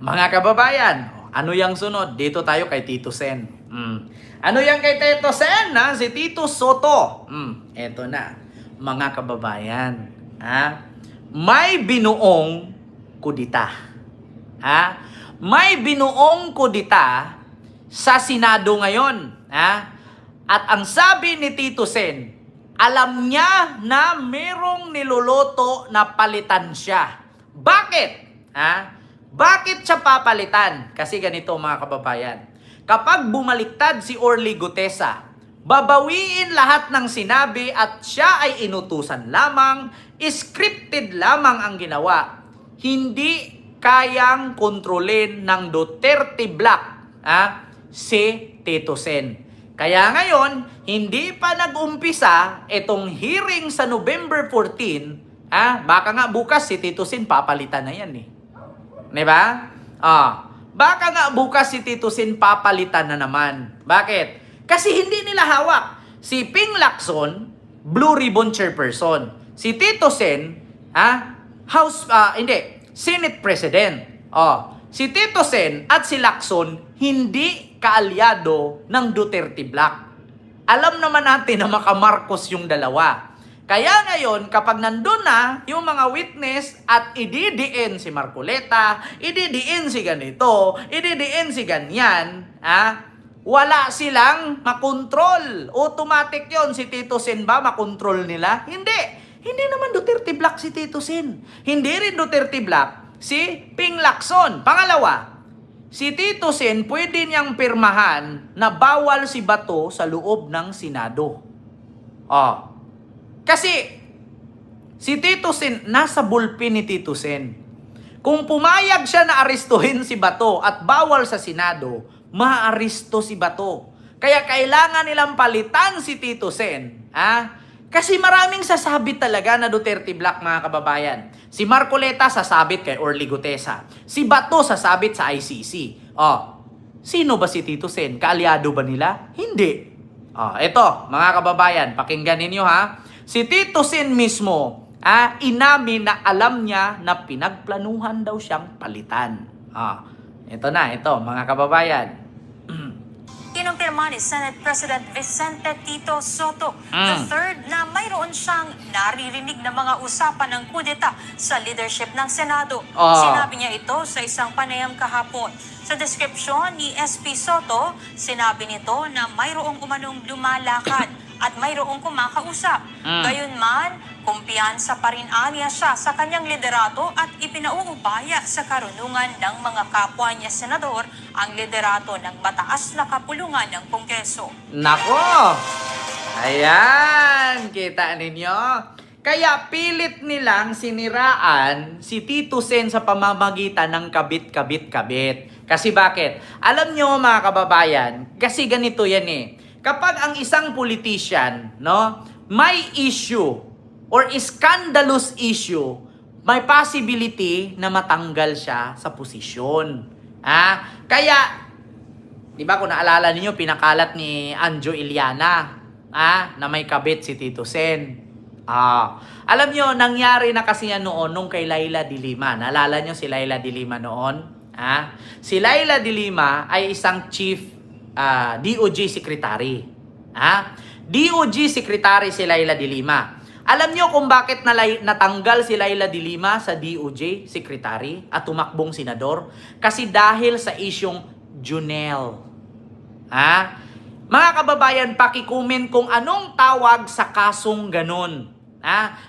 Mga kababayan, ano yang sunod? Dito tayo kay Tito Sen. Ano yang kay Tito Sen? Si Tito Soto. Eto na, mga kababayan. May binuong kudita. May binuong kudita sa Senado ngayon. At ang sabi ni Tito Sen, alam niya na merong niluluto na palitan siya. Bakit? Bakit siya papalitan? Kasi ganito mga kababayan. Kapag bumaliktad si Orly Gutesa, babawiin lahat ng sinabi at siya ay inutusan lamang, scripted lamang ang ginawa. Hindi kayang kontrolin ng Duterte Black si Tito Sen. Kaya ngayon, hindi pa nag-umpisa itong hearing sa November 14, baka nga bukas si Tito Sen papalitan na yan eh. Diba? Baka nga bukas si Tito Sen papalitan na naman. Bakit? Kasi hindi nila hawak. Si Ping Lacson, Blue Ribbon Chairperson. Si Tito Sen, Senate President. Si Tito Sen at si Lacson, hindi kaalyado ng Duterte Black. Alam naman natin na maka-Marcos yung dalawa. Kaya ngayon, kapag nandun na yung mga witness at ididiin si Marcoleta, ididiin si ganito, ididiin si ganyan, wala silang makontrol. Automatic yon. Si Tito Sen ba makontrol nila? Hindi. Hindi naman Duterte Black si Tito Sen. Hindi rin Duterte Black si Ping Lacson. Pangalawa, si Tito Sen pwede niyang pirmahan na bawal si Bato sa loob ng Senado. Kasi si Tito Sen, nasa bulpin ni Tito Sen. Kung pumayag siya na arestuhin si Bato at bawal sa Senado, maaresto si Bato. Kaya kailangan nilang palitan si Tito Sen. Kasi maraming sasabit talaga na Duterte Black, mga kababayan. Si Marcoleta sasabit kay Orly Gutesa. Si Bato sasabit sa ICC. Sino ba si Tito Sen? Kaalyado ba nila? Hindi. Ito, mga kababayan, pakinggan ninyo Si Tito Sen mismo, inamin na alam niya na pinagplanuhan daw siyang palitan. Ito na, ito, mga kababayan. Kinumpirma ni Senate President Vicente Tito Soto III na mayroon siyang naririnig na mga usapan ng kudeta sa leadership ng Senado. Sinabi niya ito sa isang panayam kahapon. Sa deskripsyon ni SP Soto, sinabi nito na mayroong umanong lumalakad at mayroong kumakausap. Gayunman, kumpiyansa pa rin aniya siya sa kanyang liderato at ipinauubaya sa karunungan ng mga kapwa niya senador ang liderato ng mataas na kapulungan ng Kongreso. Nako! Ayan! Kita ninyo? Kaya pilit nilang siniraan si Tito Sen sa pamamagitan ng kabit-kabit-kabit. Kasi bakit? Alam nyo mga kababayan, kasi ganito yan eh. Kapag ang isang politician, may issue or scandalous issue, may possibility na matanggal siya sa posisyon. Kaya, di ba kung naalala niyo pinakalat ni Anjo Iliana, na may kabit si Tito Sen. Alam niyo nangyari na kasi yan noon nung kay Laila de Lima. Naalala niyo si Laila de Lima noon? Si Laila de Lima ay isang chief DOJ Secretary. DOJ Secretary si Laila de Lima. Alam nyo kung bakit natanggal si Laila de Lima sa DOJ Secretary at tumakbong senador? Kasi dahil sa isyong Junel. Mga kababayan, pakicomment kung anong tawag sa kasong ganun.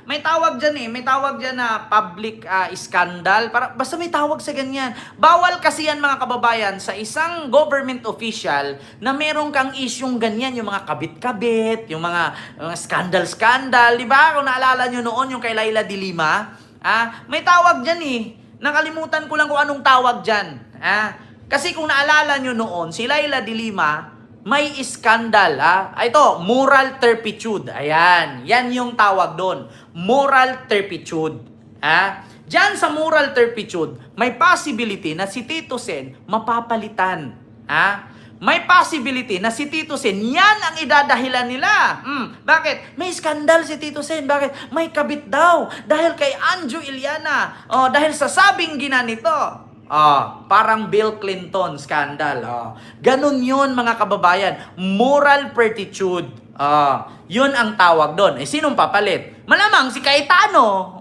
May tawag dyan may tawag dyan na public scandal. Basta may tawag sa ganyan. Bawal kasi yan mga kababayan sa isang government official na meron kang isyong ganyan, yung mga kabit-kabit, yung mga scandal-scandal. Di ba? Kung naalala nyo noon yung kay Laila de Lima, may tawag dyan Nakalimutan ko lang kung anong tawag dyan. Kasi kung naalala nyo noon, si Laila de Lima, may iskandal, Ito, moral turpitude. Ayan, yan yung tawag doon. Moral turpitude. Diyan sa moral turpitude, may possibility na si Tito Sen mapapalitan. May possibility na si Tito Sen, yan ang idadahilan nila. Bakit? May skandal si Tito Sen. Bakit? May kabit daw. Dahil kay Anjo Iliana. Dahil sa sabing ginanito. Parang Bill Clinton scandal. Ganun yun mga kababayan. Moral turpitude. Yun ang tawag doon. Sinong papalit? Malamang si Cayetano.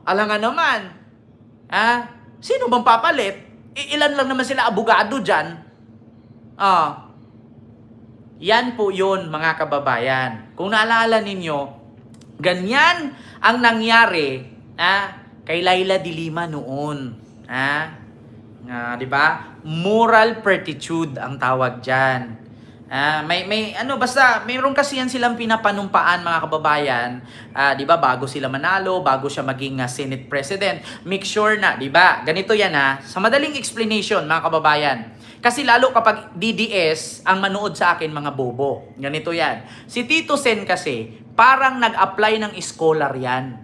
Alam nga naman. Sino bang papalit? Ilan lang naman sila abogado dyan. Yan po yun mga kababayan. Kung naalala ninyo, ganyan ang nangyari kay Laila de Lima noon. Di ba? Moral turpitude ang tawag diyan. Basta mayroon kasi yan silang pinapanumpaan mga kababayan, 'di ba? Bago sila manalo, bago siya maging Senate President, make sure na, 'di ba? Ganito yan sa madaling explanation mga kababayan. Kasi lalo kapag DDS ang manood sa akin mga bobo. Ganito yan. Si Tito Sen kasi parang nag-apply ng scholar yan.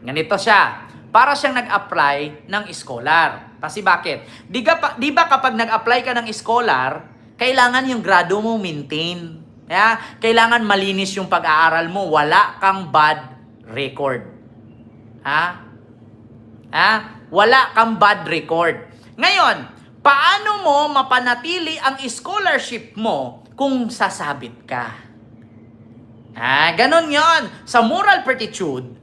Ganito siya. Para siyang nag-apply ng scholar. Kasi bakit? Di ba kapag nag-apply ka ng scholar, kailangan yung grado mo maintain. Kailangan malinis yung pag-aaral mo. Wala kang bad record. Wala kang bad record. Ngayon, paano mo mapanatili ang scholarship mo kung sasabit ka? Ganon yon. Sa moral turpitude,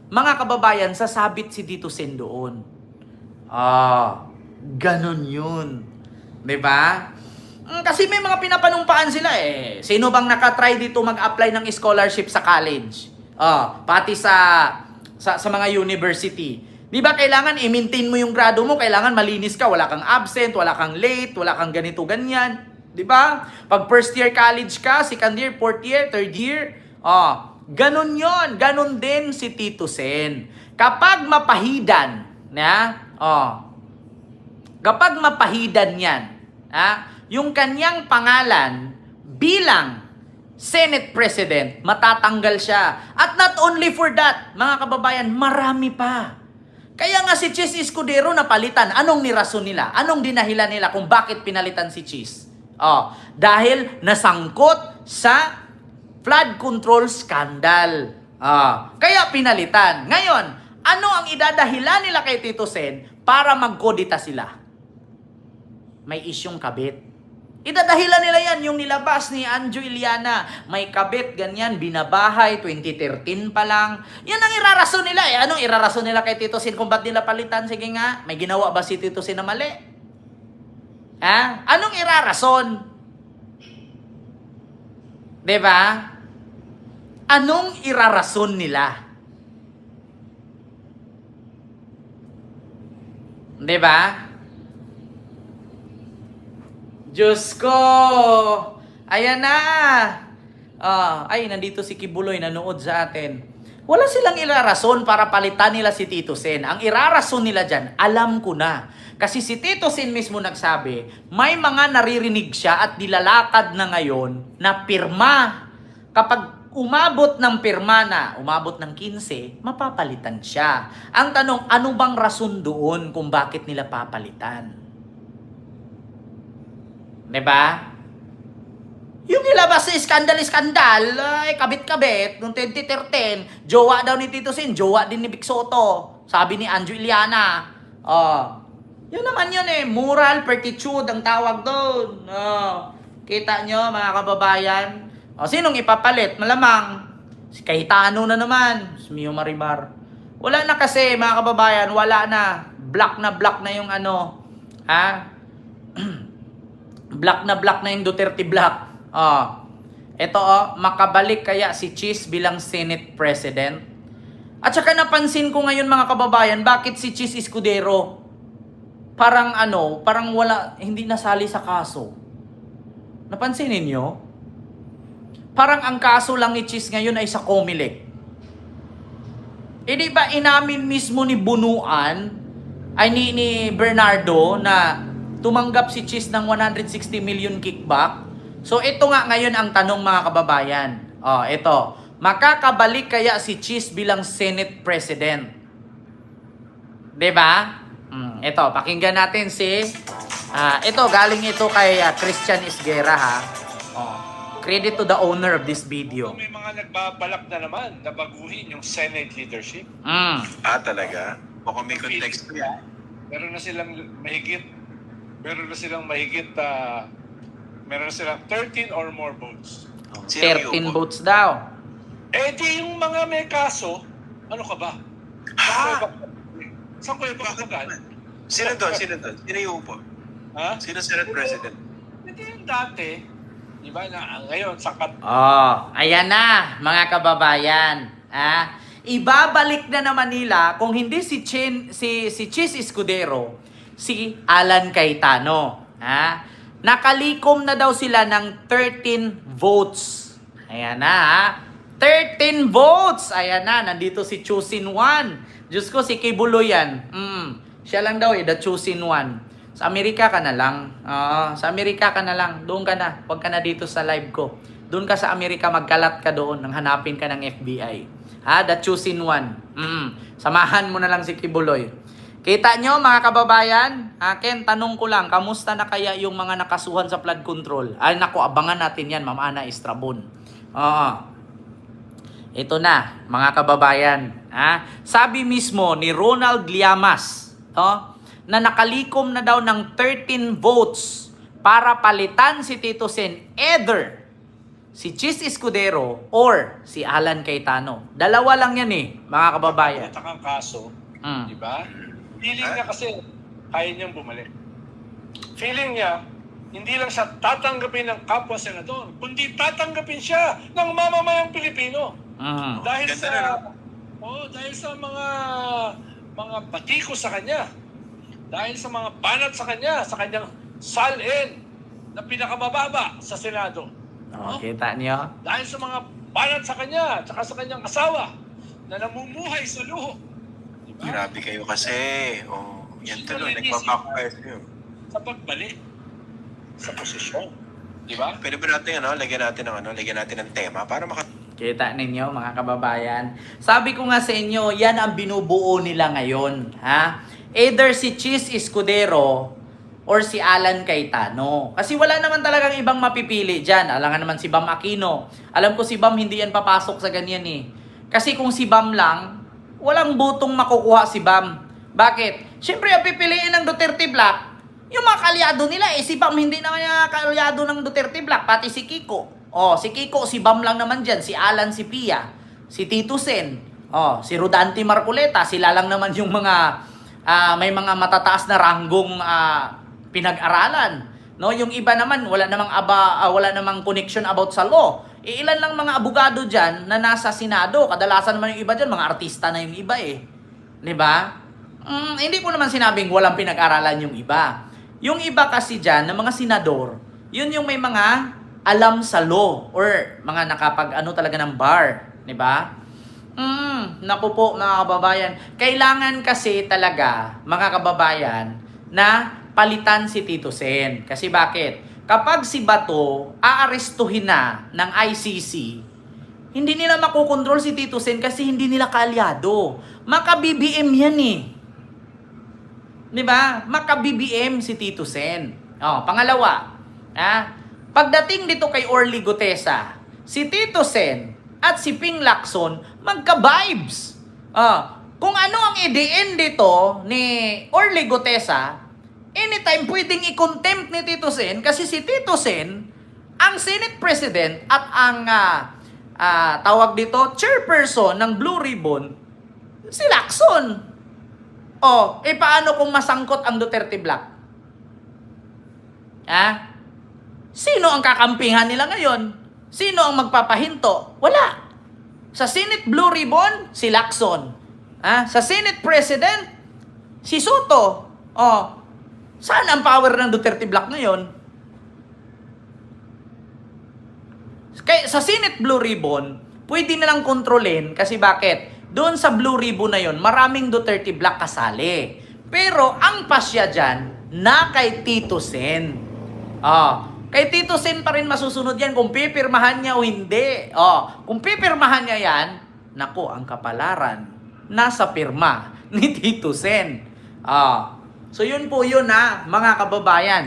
mga kababayan, sasabit si Tito Sen doon. Ganon yun. Diba? Kasi may mga pinapanumpaan sila Sino bang nakatry dito mag-apply ng scholarship sa college? Pati sa mga university. Di ba kailangan i-maintain mo yung grado mo, kailangan malinis ka, wala kang absent, wala kang late, wala kang ganito, ganyan. Di ba? Pag first year college ka, second year, fourth year, third year, ganun yon. Ganun din si Tito Sen. Kapag mapahidan, kapag mapahidan yan, yung kanyang pangalan bilang Senate President, matatanggal siya. At not only for that, mga kababayan, marami pa. Kaya nga si Chis Escudero napalitan. Anong nirason nila? Anong dinahilan nila kung bakit pinalitan si Chis? Dahil nasangkot sa flood control scandal. Kaya pinalitan. Ngayon, ano ang idadahilan nila kay Tito Sen para magkodita sila? May isyong kabit. Idadahilan nila yan, yung nilabas ni Anjo Iliana. May kabit, ganyan, binabahay, 2013 pa lang. Yan ang irarason nila Anong irarason nila kay Tito Sen kung ba't nila palitan? Sige nga, may ginawa ba si Tito Sen na mali? Anong irarason? Diba? Anong irarason nila? Diba? Diyos ko! Ayan na! Nandito si Kibuloy, nanood sa atin. Wala silang irarason para palitan nila si Tito Sen. Ang irarason nila dyan, alam ko na. Kasi si Tito Sen mismo nagsabi, may mga naririnig siya at nilalakad na ngayon na pirma. Kapag umabot ng pirma na, umabot ng 15, mapapalitan siya. Ang tanong, ano bang rason doon kung bakit nila papalitan? Diba? Yung nilabas sa skandal, kabit-kabit, noong 2013, jowa daw ni Tito Sen, jowa din ni Vic Soto. Sabi ni Anjo Iliana. Yun naman yun moral turpitude ang tawag doon. Kita nyo mga kababayan? Sinong ipapalit? Malamang, si Cayetano na naman, si Mio Maribar. Wala na kasi mga kababayan, wala na. Black na yung black na yung Duterte black. Ito makabalik kaya si Chis bilang Senate President? At saka napansin ko ngayon mga kababayan, bakit si Chis Escudero parang wala, hindi nasali sa kaso? Napansin ninyo? Parang ang kaso lang ni Chis ngayon ay sa Comelec. Di ba inamin mismo ni Bunuan, ay ni Bernardo na tumanggap si Chis ng 160 million kickback? So ito nga ngayon ang tanong mga kababayan. Ito. Makakabalik kaya si Chis bilang Senate President? 'Di ba? Ito, pakinggan natin ito galing ito kay Christian Isguera Credit to the owner of this video. May mga nagbabalak na naman na baguhin yung Senate leadership. Talaga? Mukhang may context yan. Meron na silang mahigit, meron na silang mahigit, meron na silang 13 or more votes. Oh, Sino 13 yung votes daw. Eh di yung mga may kaso, ano ka ba? Saan ko yung bakbakan? Sino doon? Sino yung upo? Ha? Sino Senate President? Hindi yung dati. Di ba na ngayon, sakat. Oh, ayan na, mga kababayan. Ibabalik na naman nila kung hindi si Chis Escudero, si Alan Cayetano. Nakalikom na daw sila ng 13 votes. Ayan na, 13 votes! Ayan na, nandito si Chosin One. Diyos ko, si Kibuloy yan. Siya lang daw the Chosin One. Sa Amerika ka na lang. Sa Amerika ka na lang. Doon ka na. Huwag ka na dito sa live ko. Doon ka sa Amerika, magkalat ka doon nang hanapin ka ng FBI. The Chosin One. Samahan mo na lang si Kibuloy. Kita nyo mga kababayan? Ken, tanong ko lang, kamusta na kaya yung mga nakasuhan sa flood control? Ay nako, abangan natin yan, Ma'am Ana Estrabon. Ito na, mga kababayan. Sabi mismo ni Ronald Llamas, na nakalikom na daw ng 13 votes para palitan si Tito Sen, either si Chis Escudero or si Alan Cayetano. Dalawa lang yan mga kababayan. Puta kang kaso, di ba? Feeling niya kasi kaya niyang bumalik. Feeling niya, hindi lang siya tatanggapin ng kapwa senador, kundi tatanggapin siya ng mamamayang Pilipino. Dahil Ganda sa mga batiko sa kanya. Dahil sa mga banat sa kanya, sa kanyang salin na pinakamababa sa Senado. Kita niyo? Dahil sa mga banat sa kanya, tsaka sa kanyang asawa na namumuhay sa luho. Diba? Grabe kayo kasi. Yan tuloy, Hindi nagpa-backfire kayo. Sa pagbalik sa posisyon. Di ba? Pwede ba natin, lagyan natin ng tema para Kita ninyo mga kababayan. Sabi ko nga sa inyo, yan ang binubuo nila ngayon. Either si Chis Escudero or si Alan Cayetano. Kasi wala naman talagang ibang mapipili dyan. Alam nga naman si Bam Aquino. Alam ko si Bam hindi yan papasok sa ganyan Kasi kung si Bam lang, walang butong makukuha si Bam. Bakit? Siyempre, ang pipiliin ng Duterte Black, yung mga kalyado nila si Bam hindi naman yung kalyado ng Duterte Black, pati si Kiko. Si Kiko, si Bam lang naman dyan, si Alan, si Pia, si Tito Sen, si Rodante Marcoleta, sila lang naman yung mga may mga matataas na ranggong pinag-aralan. Yung iba naman wala namang connection about sa law. Ilan lang mga abogado diyan na nasa Senado. Kadalasan naman yung iba diyan mga artista na yung iba 'Di ba? Hindi ko naman sinabing walang pinag-aralan yung iba. Yung iba kasi diyan na mga senador, yun yung may mga alam sa law or mga nakapag talaga ng bar, 'di ba? Naku po mga kababayan, kailangan kasi talaga mga kababayan na palitan si Tito Sen. Kasi bakit? Kapag si Bato aarestuhin na ng ICC, hindi nila makokontrol si Tito Sen kasi hindi nila kaalyado. Maka-BBM yan 'Di ba? Maka-BBM si Tito Sen. Pangalawa, pagdating dito kay Orly Gutesa, si Tito Sen at si Ping Lacson magka-vibes. Kung ano ang idein dito ni Orly Gutesa, anytime pwedeng i-contempt ni Tito Sen kasi si Tito Sen ang Senate President at ang tawag dito, chairperson ng Blue Ribbon, si Lacson. Paano kung masangkot ang Duterte Black? Sino ang kakampingan nila ngayon? Sino ang magpapahinto? Wala. Sa Senate Blue Ribbon, si Lacson. Sa Senate President, si Soto. Saan ang power ng Duterte Black ngayon? Kaya sa Senate Blue Ribbon, pwede nilang kontrolin kasi bakit? Doon sa Blue Ribbon na yon, maraming Duterte Black kasali. Pero ang pasya dyan, na kay Tito Sen. Kay Tito Sen pa rin masusunod yan kung pipirmahan niya o hindi. Kung pipirmahan niya yan, naku, ang kapalaran nasa pirma ni Tito Sen. So yun po yun mga kababayan.